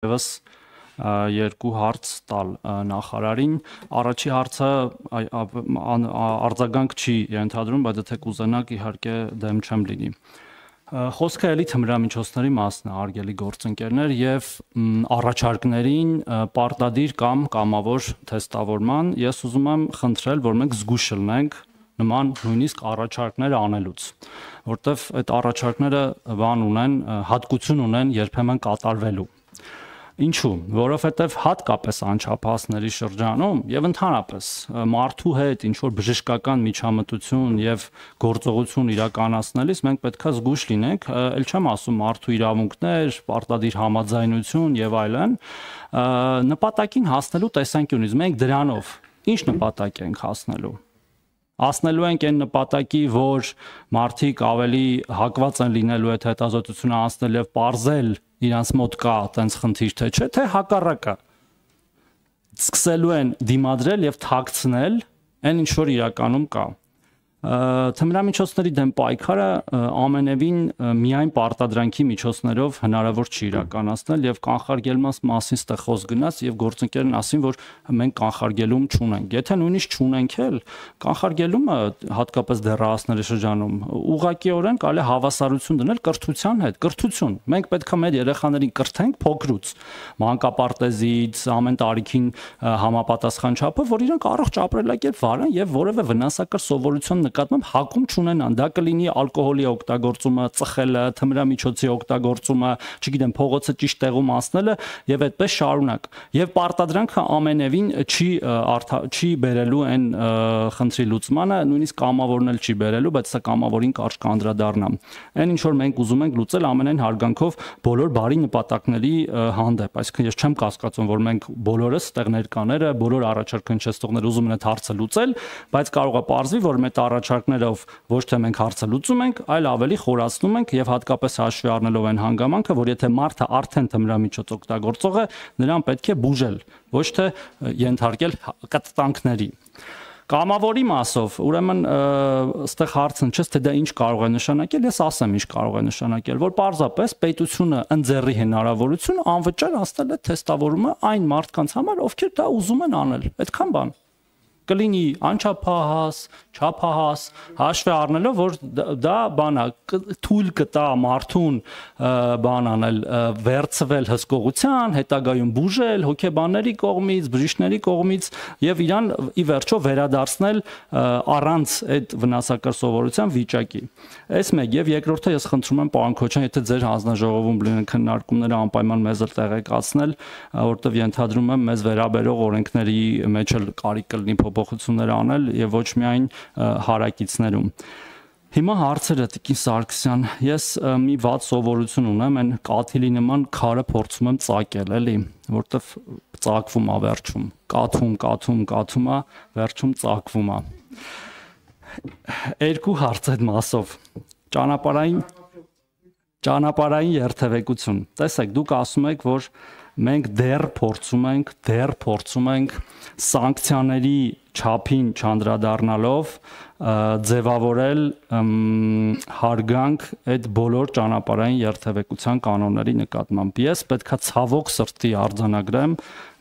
Եվս երկու հարց տալ նախարարին։ Առաջի հարցը արձագանք չի ենթադրում, բայց եթե կուզենաք իհարկե դեմ չեմ լինի։ Խոսքը էլի թմրամիջոցների մասն է, արգելի գործընկերներ, եւ առաջարկներին պարտադիր կամ կամավոր թեստավորման ես ուզում եմ խնդրել, որ մենք զգույշ լինենք նման նույնիսկ առաջարկներ անելուց, որտեվ այդ առաջարկները բան ունեն, հատկություն ունեն երբեմն կատարվելու։ Ինչու՞, որովհետև հատկապես անչափահասների շրջանում եւ ընդհանրապես մարդու հետ ինչ որ բժշկական միջամտություն եւ գործողություն իրականացնելիս մենք պետքա զգույշ լինենք, ել չեմ ասում մարդու իրավունքներ, պարտադիր համաձայնություն եւ այլն, նպատակին հասնելու տեսանկյունից մենք դրանով ինչ նպատակ ենք հասնելու։ Հասնելու ենք այն նպատակի, որ մարդիկ ավելի հակված են լինելու այդ հետազոտությունը անցնել եւ պարզել իրանց մոտ կա այտենց խնդիր թե չէ, թե հակառակը սկսելու են դիմադրել եւ թաքցնել այն ինչ որ իրականում կա։ Թմրամիջոցների դեմ պայքարը ամենևին միայն պարտադրանքի միջոցներով հնարավոր չի իրականացնել եւ կանխարգելման մասին ստե խոսք գնաց եւ գործընկերն ասին, որ մենք կանխարգելում չունենք։ Եթե նույնիսկ չունենք էլ, կանխարգելումը հատկապես դեռահասների շրջանում ուղղակիորեն կարելի է հավասարություն դնել կրթության հետ։ Կրթություն։ Մենք պետք է մեր երեխաներին կրթենք փոքրուց, մանկապարտեզից, ամեն տարիքին համապատասխան չափով, որ իրանք առողջ ապրելակերպ վարեն եւ որևէ վնասակար սովորություն նկատմամբ հակում չունենան, դա կլինի ալկոհոլի օգտագործումը, ծխելը, թմրամիջոցի օգտագործումը, չգիտեմ, փողոցը ճիշտ տեղում անցնելը եւ այդպես շարունակ։ Եվ պարտադրանքը ամենևին չի բերելու այն խնդրի լուծմանը, նույնիսկ կամավորն էլ չի բերելու, բայց սա կամավորին կարճ կանդրադառնամ։ Այն ինչ որ մենք ուզում ենք լուծել ամենայն հարգանքով բոլոր բարի նպատակների հանդեպ, այսինքն ես չեմ կասկածում, որ մենք բոլորս ստեղ ներկաները, բոլոր առաջարկ հնչեցնողները ուզում են այդ հարցը լուծել, բայց կարող է պարզվի, որ մեր առաջարկներով ոչ թե մենք հարցը լուծում ենք, այլ ավելի խորացնում ենք եւ հատկապես հաշվի առնելով այն հանգամանքը, որ եթե մարդը արդեն թմրամիջոց օգտագործող է, նրան պետք է բուժել, ոչ թե ենթարկել կտտանքների։ Կամավորի մասով, ուրեմն այստեղ հարցը չէ, թե դա ինչ կարող է նշանակել, ես ասեմ ինչ կարող է նշանակել, որ պարզապես պետությունը ընձեռի հնարավորություն անվճար անցնել է թեստավորումը այն մարդկանց համար, ովքեր դա ուզում են անել։ Այդքան բան։ Կլինի անչափահաս, չափահաս, հաշվի առնելով, որ դա բանա թույլ կտա մարդուն բան անել, վերցվել հսկողության, հետագայում բուժել հոգեբանների կողմից, բժիշկների կողմից եւ իրան ի վերջո վերադարձնել առանց այդ վնասակար սովորության վիճակի։ Այս մեկ եւ երկրորդը ես խնդրում եմ պարոն Քոչյան, եթե ձեր հանձնաժողովում լինեն քննարկումները անպայման մեզ էլ տեղեկացնել, որովհետեւ ենթադրում եմ մեզ վերաբերող օրենքների մեջ էլ կարիք կլինի փոփոխություններ անել եւ ոչ միայն հարակիցներում։ Հիմա հարցերը Տիկին Սարգսյան, ես մի վատ սովորություն ունեմ, այն կաթիլի նման քարը փորձում եմ ծակել, էլի, որտեվ ծակվում է վերջում, կաթում է, վերջում ծակվում է։ Երկու հարց այդ մասով։ Ճանապարհային երթևեկություն։ Տեսեք, դուք ասում եք, որ մենք դեռ փորձում ենք սանկցիաների չափին չանդրադառնալով ձևավորել հարգանք այդ բոլոր ճանապարհային երթևեկության կանոնների նկատմամբ։ Ես պետքա ցավոք սրտի արձանագրեմ,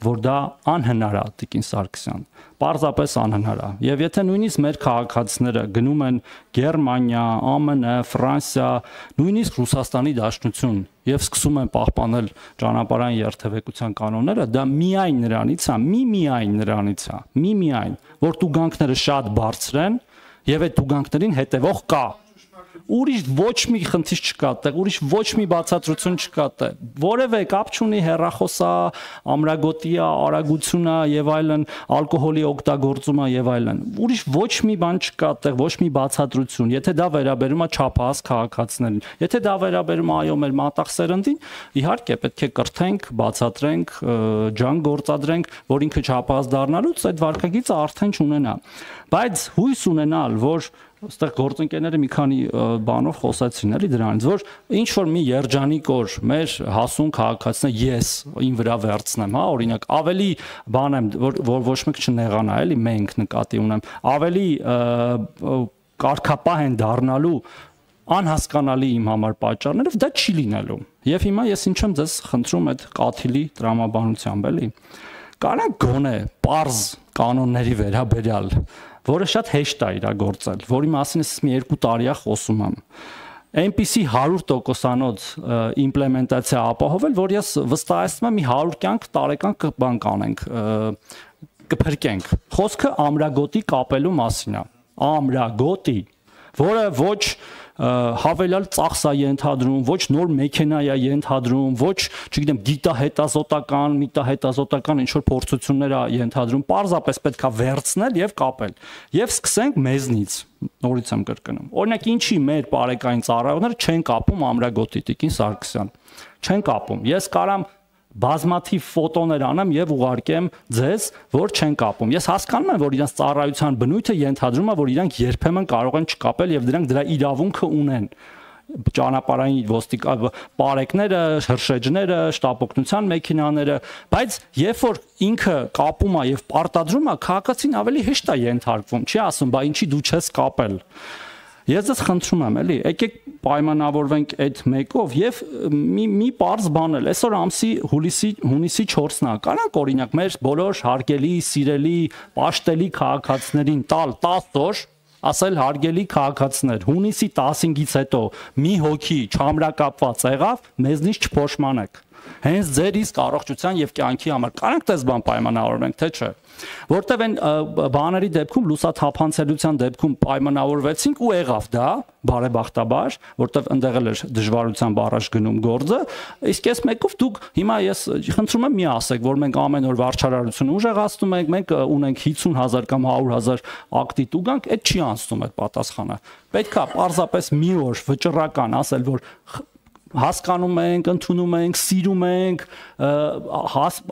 որ դա անհնար է, Տիկին Սարգսյան, պարզապես անհնար է։ Եվ եթե նույնիսկ մեր քաղաքացիները գնում են Գերմանիա, ԱՄՆ, Ֆրանսիա, նույնիսկ Ռուսաստանի Դաշնություն եւ սկսում են պահպանել ճանապարհային երթևեկության կանոնները, դա միայն նրանից է, որ տուգանքները շատ բարձր են եւ այդ տուգանքներին հետեւող կա։ Ուրիշ ոչ մի խնդիր չկա տեղ, ուրիշ ոչ մի բացատրություն չկա տեղ։ Որևէ կապ չունի հեռախոսա, ամրագոտիա, արագությունա եւ այլն, ալկոհոլի օգտագործումը եւ այլն։ Ուրիշ ոչ մի բան չկա տեղ, ոչ մի բացատրություն։ Եթե դա վերաբերում է չափահաս քաղաքացիներին, եթե դա վերաբերում է այո մեր մատաղ սերնդին, իհարկե պետք է կրթենք, բացատրենք, ջանք գործադրենք, որ ինքը չափահաս դառնալուց այդ վարկագիծը արդեն չունենա։ Բայց հույս ունենալ, որ այստեղ գործընկերները մի քանի բանով խոսացին էլի դրանից, որ ինչ որ մի երջանիկ օր մեր հասուն քաղաքացիները ես ին վրա վերցնեմ, հա, օրինակ, ավելի բան եմ, որ ոչ մեկ չնեղանա, էլի մենք նկատի ունեմ, ավելի կարգապահ են դառնալու անհասկանալի իմ համար պատճառներով դա չի լինելու։ Եվ հիմա ես ինչ եմ ձեզ խնդրում այդ կաթիլի տրամաբանությամբ, էլի։ Կարանք գոնե պարզ կանոնների վերաբերյալ, որը շատ հեշտ է իրագործել, որի մասին ես մի 2 տարի է խոսում եմ։ Այնպիսի 100%-անոց իմպլեմենտացիա ապահովել, որ ես վստահեցնում եմ մի 100 կյանք տարեկան բան կանենք, կփրկենք։ Խոսքը ամրագոտի կապելու մասին է։ Ամրագոտի, որը ոչ հավելյալ ծախս է ենթադրում, ոչ նոր մեքենա է ենթադրում, ոչ, չգիտեմ, գիտահետազոտական, միտահետազոտական ինչ որ փորձություններ է ենթադրում, պարզապես պետք է վերցնել եւ կապել։ Եվ սկսենք մեզնից։ Նորից եմ կրկնում։ Օրինակ, ինչի մեր բարեկային ծառայողները չեն կապում ամրագոտի, Տիկին Սարգսյան։ Չեն կապում։ Ես կարամ բազմաթիվ ֆոտոներ անեմ եւ ուղարկեմ ձեզ, որ չեն կապում։ Ես հասկանում եմ, որ իրենց ծառայության բնույթը ենթադրում է, որ իրանք երբեմն կարող են չկապել եւ դրանք դրա իրավունքը ունեն։ Ճանապարհային ոստիկան պարեկները, հրշեջները, շտապօգնության մեքենաները, բայց երբ որ ինքը կապում է եւ պարտադրում է, քաղաքացին ավելի հեշտ է ենթարկվում, չի ասում, բա ինչի դու չես կապել։ Ես ձեզ խնդրում եմ, էլի, եկեք պայմանավորվենք այդ մեկով եւ մի պարզ բան էլ, այսօր ամսի հունիսի 4-ն է, կարանք օրինակ մեր բոլոր հարգելի, սիրելի, պաշտելի քաղաքացիներին տալ 10 օր, ասել հարգելի քաղաքացիներ, հունիսի 15-ից հետո մի հոգի չամրակապված եղավ, մեզնից չփոշմանեք։ Հենց ձեր իսկ առողջության եւ կյանքի համար կարանք դες բան պայմանավորվենք, թե չէ։ Որտեւ այն բաների դեպքում լուսաթափանցելիության դեպքում պայմանավորվեցինք ու եղավ դա, բարեբախտաբար, որտեւ ընդեղ էլ էր դժվարությամբ առաջ գնում գործը, իսկ այս մեկով դուք հիմա ես խնդրում եմ մի ասեք, որ մենք ամեն օր վարչարարությունը ուժեղացնում ենք, մենք ունենք 50,000 կամ 100,000 ակտի տուգանք, այդ չի անցնում այդ պատասխանը։ Պետքա պարզապես մի օր վճռական ասել, որ հասկանում ենք, ընդունում ենք, սիրում ենք,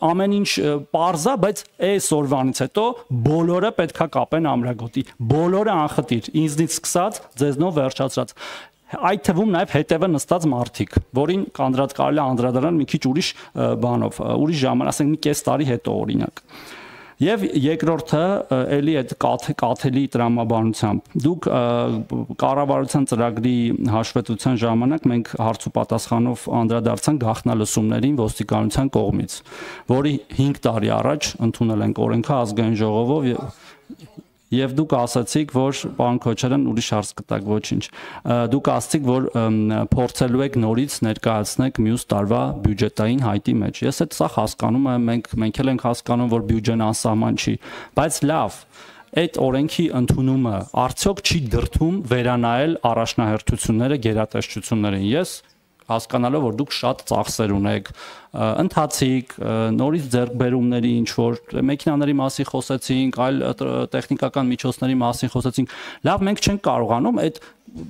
ամեն ինչ պարզա, բայց այս օրվանից հետո բոլորը պետքա կապեն ամրագոտի, բոլորը անխտիր, ինձնից սկսած, ձեզնով վերջացրած։ Այդ թվում նաև հետևը նստած մարդիկ, որին կանդրած կարելի է անդրադառնալ մի քիչ ուրիշ բանով, ուրիշ ժամանակ, ասենք մի կես տարի հետո օրինակ։ Եվ երկրորդը էլի այդ կաթելի տրամաբանությամբ դուք կառավարության ծրագրի հաշվետվության ժամանակ մենք հարց ու պատասխանով անդրադարձանք գաղտնալսումներին ոստիկանության կողմից, որի 5 տարի առաջ ընդունել ենք օրենքը ազգային ժողովով Եվ դուք ասացիք, որ պարոն Քոչարյան ուրիշ հարց կտակ, ոչինչ։ Դուք ասացիք, որ փորձելու եք նորից ներկայացնեք մյուս տարվա բյուջետային հայտի մեջ։ Ես այդ սա հասկանում եմ, մենք էլ ենք հասկանում, որ բյուջեն անսահման չի, բայց լավ, այդ օրենքի ընդունումը արդյոք չի դրդում վերանայել առաջնահերթությունները, գերատեսչություններին։ Ես հասկանալով, որ դուք շատ ծախսեր ունեք, ընթացիկ, նորից ձեռքբերումների ինչ որ մեքենաների մասին խոսեցինք, այլ տեխնիկական միջոցների մասին խոսեցինք, լավ մենք չենք կարողանում այդ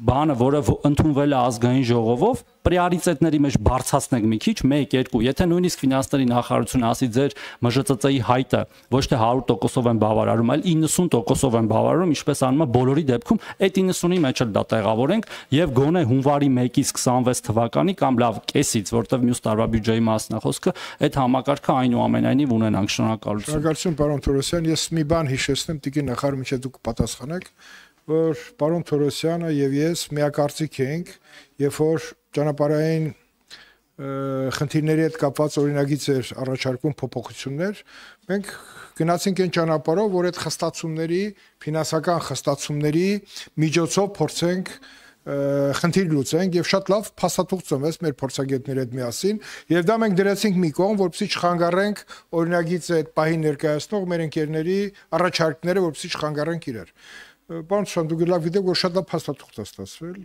բանը, որը ընդունվել է ազգային ժողովով, պրիորիտետների մեջ բարձրացնենք մի քիչ, 1-2, եթե նույնիսկ ֆինանսների նախարարությունը ասի ձեր ՄԺԾ-ի հայտը ոչ թե 100%-ով են բավարարում, այլ 90%-ով են բավարարում, ինչպես անում է բոլորի դեպքում, այդ 90-ի մեջ էլ դա տեղավորենք եւ գոնե հունվարի 1-ից 26 թվականի կամ լավ կեսից, որտեվ մյուս տարվա բյուջեի մասն է խոսքը, այդ համակարգը այնուամենայնիվ ունենանք։ Շնորհակալություն։ Շնորհակալություն, պարոն Թորոսյան, ես մի բան հիշեցնեմ, տիկին նախարար, միջև դուք պատասխանեք, որ պարոն Թորոսյանը եւ ես միակարծիք ենք, երբ որ ճանապարհային խնդիրների հետ կապված օրինագիծ էր առաջարկում փոփոխություններ, մենք գնացինք այն ճանապարհով, որ այդ խստացումների, ֆինանսական խստացումների միջոցով փորձենք խնդիր լուծենք եւ շատ լավ փաստաթուղթ ծնվեց մեր փորձագետների հետ միասին եւ դա մենք դրեցինք մի կողմ, որպեսզի չխանգարենք օրինագիծ այդ պահին ներկայացնող մեր ընկերների առաջարկները, որպեսզի չխանգարենք իրար։ Պարոն Շան, դուք լավ գիտեք, որ շատ լավ փաստաթուղթ է ստացվել։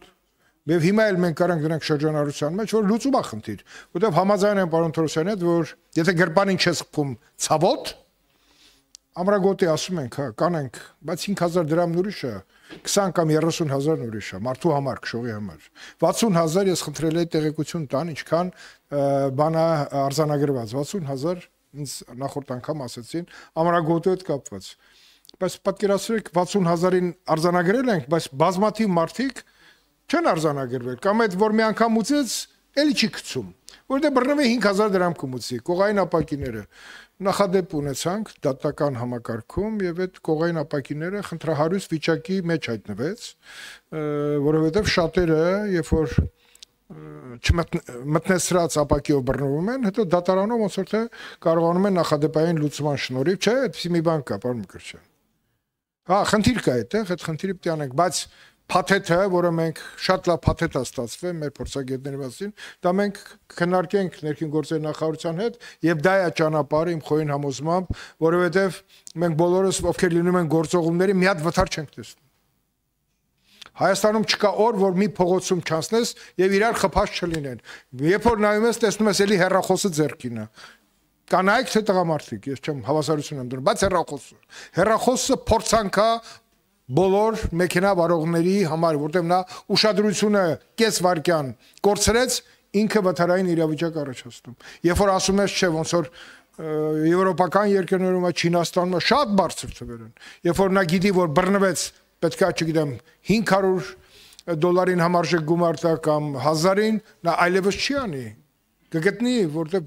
Եվ հիմա էլ մենք կարանք դրանք շրջանառության մեջ, որ լուծում է խնդիր, որտեղ համաձայն եմ պարոն Թորոսյանի հետ, որ եթե գրպանին չես խփում ցավոտ, ամրագոտի ասում ենք, հա, կանենք, բայց 5000 դրամն ուրիշ է, 20 կամ 30,000 ուրիշ է, մարդու համար, քշողի համար։ 60,000 ես խնդրել եմ տեղեկություն տան, ինչքան բան է արձանագրված, 60,000 ինձ նախորդ անգամ ասեցին, ամրագոտի հետ կապված։ Բայց պատկերացրեք 60,000-ին արձանագրել ենք, բայց բազմաթիվ մարդիկ չեն արձանագրվել, կամ այդ որ մի անգամ ուծեց էլի չի գցում, որտեղ բռնվի 5000 դրամ կմուծի, կողային ապակիները նախադեպ ունեցանք դատական համակարգում եւ այդ կողային ապակիները խնդրահարույց վիճակի մեջ հայտնվեց, որովհետեւ շատերը, երբ որ չմտնեցրած ապակիով բռնվում են, հետո դատարանում ոնց որ թե կարողանում են նախադեպային լուծման շնորհիվ, չէ, այդպեսի մի բան կա, պարոն Մկրտչյան։ Հա, խնդիր կա այդտեղ, այդ խնդիրը պետք է անենք, բայց փաթեթը, որը մենք շատ լավ փաթեթ է ստացվել մեր փորձագետների մասին, դա մենք քննարկենք ներքին գործերի նախարարության հետ եւ դա է ճանապարհը իմ խորին համոզմամբ, որովհետեւ մենք բոլորս ովքեր լինում են գործողումների մի հատ վթար չենք տեսնում։ Հայաստանում չկա օր, որ մի փողոցում չանցնես եւ իրար խփած չլինեն։ Երբ որ նայում ես, տեսնում ես էլի հեռախոսը ձեռքին է։ Կանայք թե տղամարդիկ, ես չեմ հավասարություն եմ դնում, բայց հեռախոսը փորձանք է բոլոր մեքենա վարողների համար, որտեղ նա ուշադրությունը կես վայրկյան կորցրեց, ինքը վթարային իրավիճակ առաջացնում։ Երբ որ ասում ես, չէ, ոնց որ եվրոպական երկրներում, Չինաստանում շատ բարձր թվեր են։ Երբ որ նա գիտի, որ բռնվեց, պետք է, չգիտեմ, $500 համարժեք գումար տա կամ 1000-ին, նա այլևս չի անի։ Կգտնի, որտեղ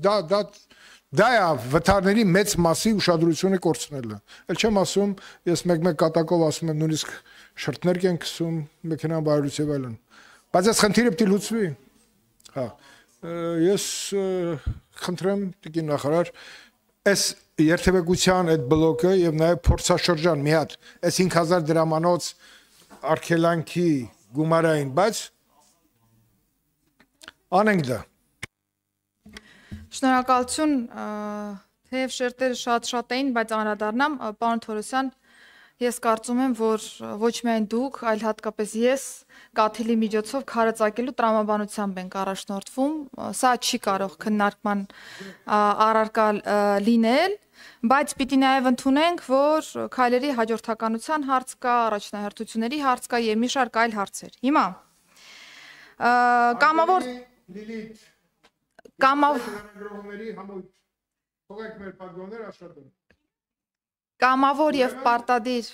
դա է վթարների մեծ մասի ուշադրությունը կորցնելը։ Էլ չեմ ասում, ես մեկ-մեկ կատակով ասում եմ, նույնիսկ շրթներ են քսում, մեքենա բարույց եւ այլն։ Բայց այս խնդիրը պետք է լուծվի։ Հա։ Ես խնդրեմ տիկին նախարար, այս երթևեկության այդ բլոկը եւ նաեւ փորձաշրջան մի հատ, այս 5000 դրամանոց արգելանքի գումարային, բայց անենք դա։ Շնորհակալություն, թեև շերտերը շատ էին, բայց անդրադառնամ, պարոն Թորոսյան, ես կարծում եմ, որ ոչ միայն դուք, այլ հատկապես ես կաթիլի միջոցով քարածակելու տրամաբանությամբ ենք առաջնորդվում, սա չի կարող քննարկման առարկա լինել, բայց պիտի նաև ընդունենք, որ քայլերի հաջորդականության հարց կա, առաջնահերթությունների հարց կա եւ մի շարք այլ հարցեր։ Հիմա կամավոր Կամավոր եւ պարտադիր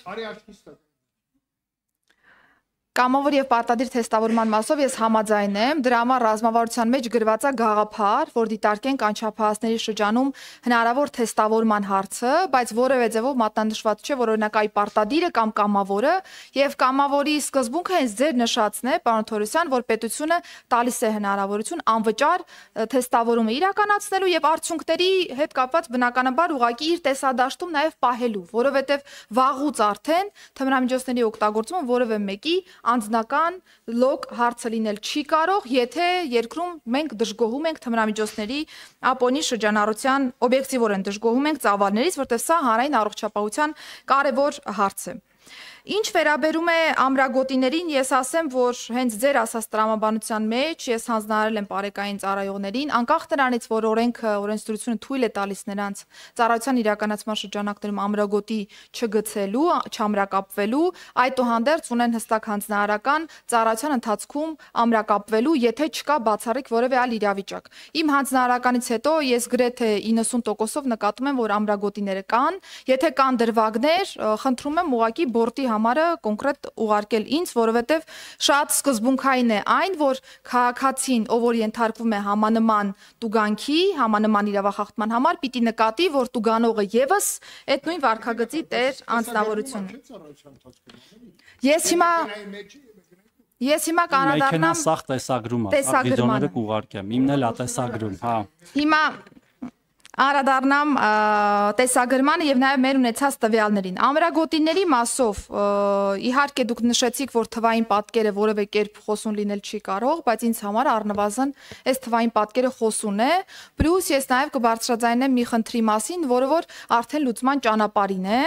Կամավոր եւ պարտադիր թեստավորման մասով ես համաձայն եմ, դրա համար ռազմավարության մեջ գրված է գաղափար, որ դիտարկենք անչափահասների շրջանում հնարավոր թեստավորման հարցը, բայց որևէ ձևով մատնանշված չէ, որ օրինակ այ պարտադիրը կամ կամավորը եւ կամավորի սկզբունքը հենց ձեր նշածն է, պարոն Թորոսյան, որ պետությունը տալիս է հնարավորություն անվճար թեստավորումը իրականացնելու եւ արդյունքների հետ կապված բնականաբար ուղղակի իր տեսադաշտում նաեւ պահելու, որովհետեւ վաղուց արդեն թմրամիջոցների օգտագործումը որևէ մեկի անձնական լոկ հարցը լինել չի կարող, եթե երկրում մենք դժգոհում ենք թմրամիջոցների ապոնի շրջանառության, օբյեկտիվորեն դժգոհում ենք ծավալներից, որտեղ սա հանրային առողջապահության կարևոր հարց է։ Ինչ վերաբերում է ամրագոտիներին, ես ասեմ, որ հենց ձեր ասած տրամաբանության մեջ ես հանձնարարել եմ բարեկային ծառայողներին, անկախ նրանից, որ օրենքը, օրենսդրությունը թույլ է տալիս նրանց ծառայության իրականացման շրջանակներում ամրագոտի չգցելու, չամրակապվելու, այդուհանդերձ ունեն հստակ հանձնարարական ծառայության ընթացքում ամրակապվելու, եթե չկա բացառիկ որևէ այլ իրավիճակ։ Իմ հանձնարարականից հետո ես գրեթե 90%-ով նկատում եմ, որ ամրագոտիները կան, եթե կան դրվագներ, խնդրում եմ ուղղակի բորտի համարը կոնկրետ ուղարկել ինձ, որովհետև շատ սկզբունքային է այն, որ քաղաքացին, ով որ ենթարկվում է համանման տուգանքի, համանման իրավախախտման համար, պիտի նկատի, որ տուգանողը եւս այդ նույն վարքագծի տեր անձնավորություն է։ Ես հիմա կանադառնամ մեքենա սաղ տեսագրում է, վիդեոները կուղարկեմ, իմն էլ է տեսագրում, հա։ Հիմա անդրադառնամ տեսագրմանը եւ նաեւ մեր ունեցած տվյալներին։ Ամրագոտիների մասով իհարկե դուք նշեցիք, որ թվային պատկերը որևէ կերպ խոսուն լինել չի կարող, բայց ինձ համար առնվազն այս թվային պատկերը խոսուն է, պլյուս ես նաեւ կբարձրաձայնեմ մի խնդրի մասին, որը որ արդեն լուծման ճանապարհին է։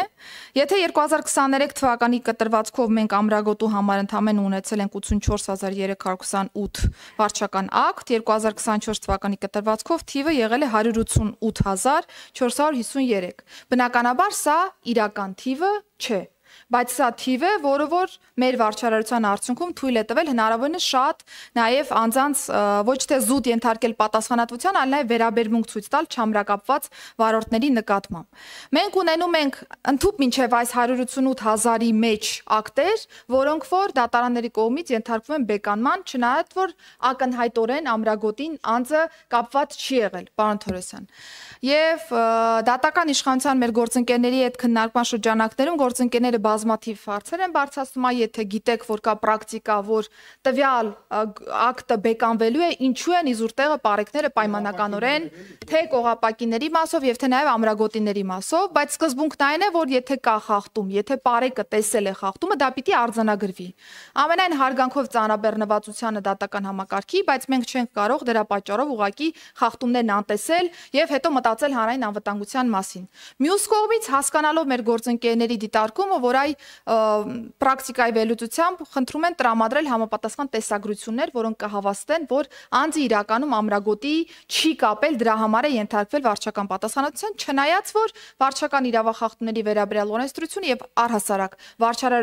Եթե 2023 թվականի կտրվածքով մենք ամրագոտու համար ընդամենը ունեցել ենք 84328 վարչական ակտ, 2024 թվականի կտրվածքով թիվը եղել է 188 453։ Բնականաբար սա իրական թիվը չէ, բայց սա թիվ է, որը որ մեր վարչարարության արդյունքում թույլ է տվել հնարավորինս շատ նաև անձանց ոչ թե զուտ ենթարկել պատասխանատվության, այլ նաև վերաբերմունք ցույց տալ չամրակապված վարորդների նկատմամբ։ Մենք ունենում ենք ընդհանուր մինչև այս 188,000-ի մեջ ակտեր, որոնք որ դատարանների կողմից ենթարկվում են բեկանման, չնայած որ ակնհայտորեն ամրագոտին անձը կապված չի եղել, պարոն Թորոսյան։ Եվ դատական իշխանության մեր գործընկերների հետ քննարկման շրջանակներում գործընկերները բազմաթիվ հարցեր են բարձրացնում, եթե գիտեք, որ կա պրակտիկա, որ տվյալ ակտը բեկանվելու է, ինչու են իզուր տեղը պարեկները պայմանականորեն, թե կողապակիների մասով եւ թե նաեւ ամրագոտիների մասով, բայց սկզբունքն այն է, որ եթե կա խախտում, եթե պարեկը տեսել է խախտումը, դա պիտի արձանագրվի։ Ամենայն հարգանքով ծանրաբեռնվածությանը դատական համակարգի, բայց մենք չենք կարող դրա պատճառով ուղղակի խախտումներն անտեսել եւ հետո մտածել հանրային անվտանգության մասին։ Մյուս կողմից հասկանալով մեր գործընկերների դիտարկումը, որ այ պրակտիկայի վերլուծությամբ խնդրում են տրամադրել համապատասխան տեսագրություններ, որոնք կհավաստեն, որ անձը իրականում ամրագոտի չի կապել, դրա համար է ենթարկվել վարչական պատասխանատվության, չնայած որ վարչական իրավախախտումների վերաբերյալ օրենսդրությունը եւ առհասարակ վարչարարության